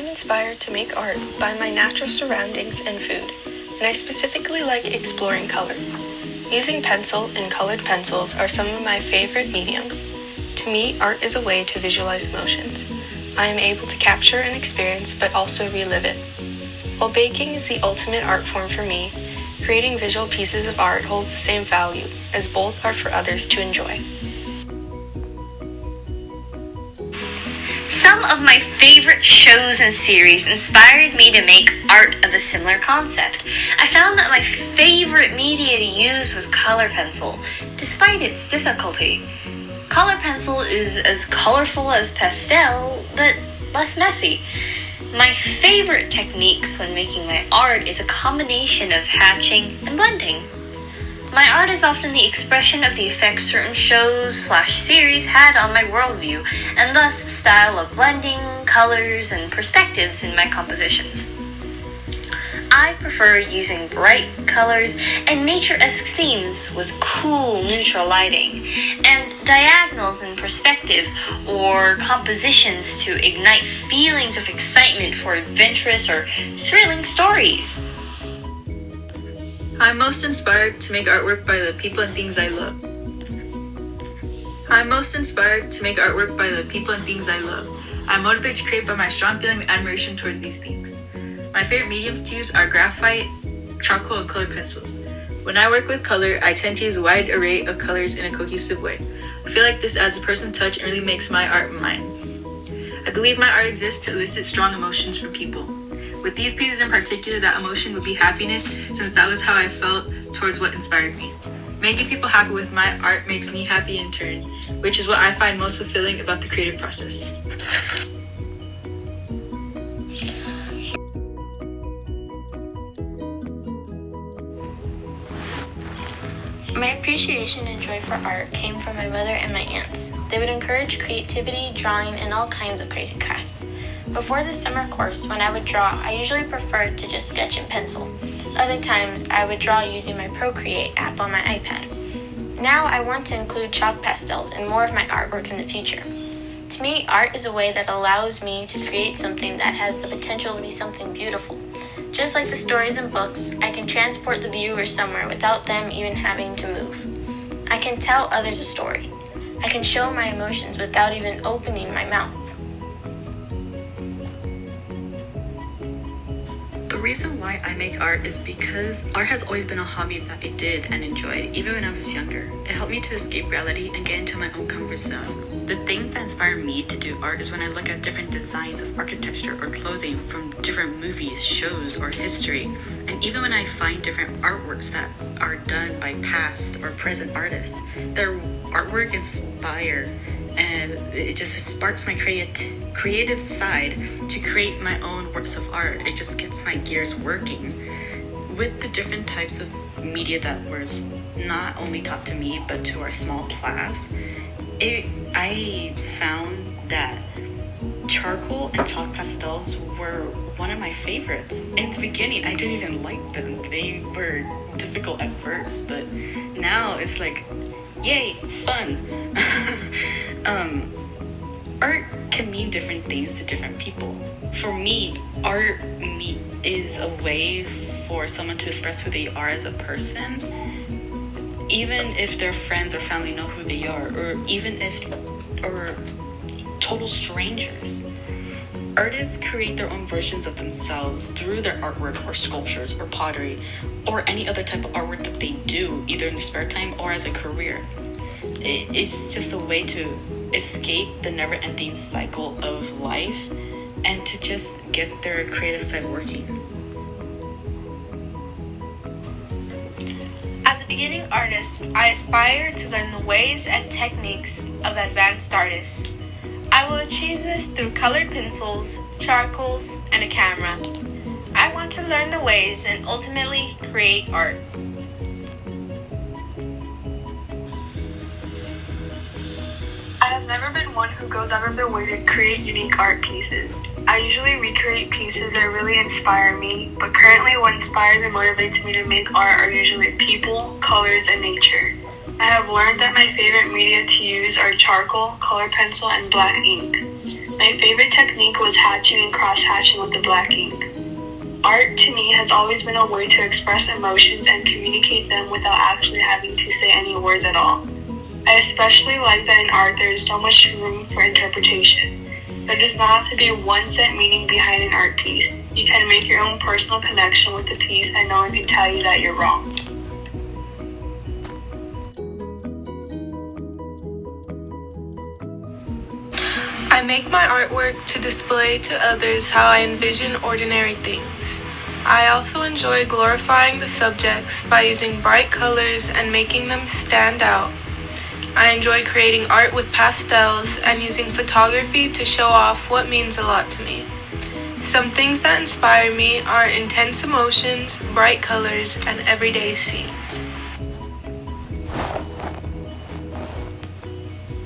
I'm inspired to make art by my natural surroundings and food, and I specifically like exploring colors. Using pencil and colored pencils are some of my favorite mediums. To me, art is a way to visualize emotions. I am able to capture an experience but also relive it. While baking is the ultimate art form for me, creating visual pieces of art holds the same value, as both are for others to enjoy. Some of my favorite shows and series inspired me to make art of a similar concept. I found that my favorite media to use was color pencil, despite its difficulty. Color pencil is as colorful as pastel, but less messy. My favorite techniques when making my art is a combination of hatching and blending. My art is often the expression of the effects certain shows/series had on my worldview, and thus a style of blending, colors, and perspectives in my compositions. I prefer using bright colors and nature-esque themes with cool, neutral lighting, and diagonals in perspective or compositions to ignite feelings of excitement for adventurous or thrilling stories. I'm most inspired to make artwork by the people and things I love. I'm motivated to create by my strong feeling of admiration towards these things. My favorite mediums to use are graphite, charcoal, and colored pencils. When I work with color, I tend to use a wide array of colors in a cohesive way. I feel like this adds a personal touch and really makes my art mine. I believe my art exists to elicit strong emotions from people. With these pieces in particular, that emotion would be happiness, since that was how I felt towards what inspired me. Making people happy with my art makes me happy in turn, which is what I find most fulfilling about the creative process. My appreciation and joy for art came from my mother and my aunts. They would encourage creativity, drawing, and all kinds of crazy crafts. Before the summer course, when I would draw, I usually preferred to just sketch in pencil. Other times, I would draw using my Procreate app on my iPad. Now I want to include chalk pastels in more of my artwork in the future. To me, art is a way that allows me to create something that has the potential to be something beautiful. Just like the stories in books, I can transport the viewer somewhere without them even having to move. I can tell others a story. I can show my emotions without even opening my mouth. The reason why I make art is because art has always been a hobby that I did and enjoyed, even when I was younger. It helped me to escape reality and get into my own comfort zone. The things that inspire me to do art is when I look at different designs of architecture or clothing from different movies, shows, or history. And even when I find different artworks that are done by past or present artists, their artwork inspire and it just sparks my creative side to create my own works of art. It just gets my gears working. With the different types of media that was not only taught to me but to our small class, I found that charcoal and chalk pastels were one of my favorites. In the beginning, I didn't even like them. They were difficult at first, but now it's like, yay, fun. Art can mean different things to different people. For me, art is a way for someone to express who they are as a person, even if their friends or family know who they are, or total strangers. Artists create their own versions of themselves through their artwork or sculptures or pottery or any other type of artwork that they do, either in their spare time or as a career. It's just a way to escape the never-ending cycle of life and to just get their creative side working. As a beginning artist, I aspire to learn the ways and techniques of advanced artists. I will achieve this through colored pencils, charcoals, and a camera. I want to learn the ways and ultimately create art. I have never been one who goes out of their way to create unique art pieces. I usually recreate pieces that really inspire me, but currently what inspires and motivates me to make art are usually people, colors, and nature. I have learned that my favorite media to use are charcoal, color pencil, and black ink. My favorite technique was hatching and cross-hatching with the black ink. Art to me has always been a way to express emotions and communicate them without actually having to say any words at all. I especially like that in art there is so much room for interpretation. There does not have to be one set meaning behind an art piece. You can make your own personal connection with the piece and no one can tell you that you're wrong. I make my artwork to display to others how I envision ordinary things. I also enjoy glorifying the subjects by using bright colors and making them stand out. I enjoy creating art with pastels and using photography to show off what means a lot to me. Some things that inspire me are intense emotions, bright colors, and everyday scenes.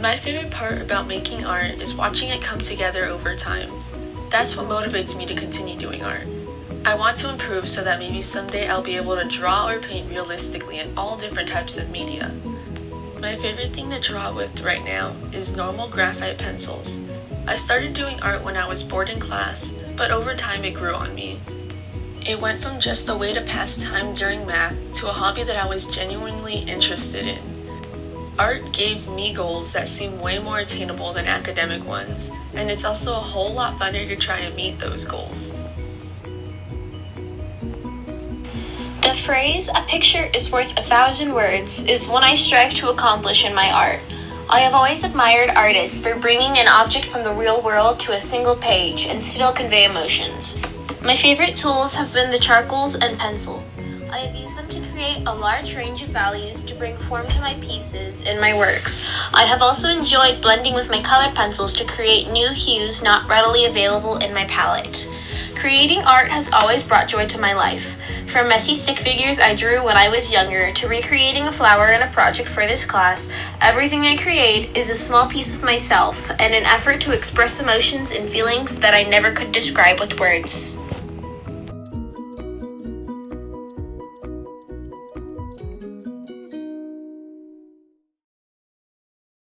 My favorite part about making art is watching it come together over time. That's what motivates me to continue doing art. I want to improve so that maybe someday I'll be able to draw or paint realistically in all different types of media. My favorite thing to draw with right now is normal graphite pencils. I started doing art when I was bored in class, but over time it grew on me. It went from just a way to pass time during math to a hobby that I was genuinely interested in. Art gave me goals that seem way more attainable than academic ones, and it's also a whole lot funner to try and meet those goals. The phrase, "a picture is worth 1,000 words," is one I strive to accomplish in my art. I have always admired artists for bringing an object from the real world to a single page and still convey emotions. My favorite tools have been the charcoals and pencils. I have used them to create a large range of values to bring form to my pieces and my works. I have also enjoyed blending with my colored pencils to create new hues not readily available in my palette. Creating art has always brought joy to my life. From messy stick figures I drew when I was younger to recreating a flower in a project for this class, everything I create is a small piece of myself and an effort to express emotions and feelings that I never could describe with words.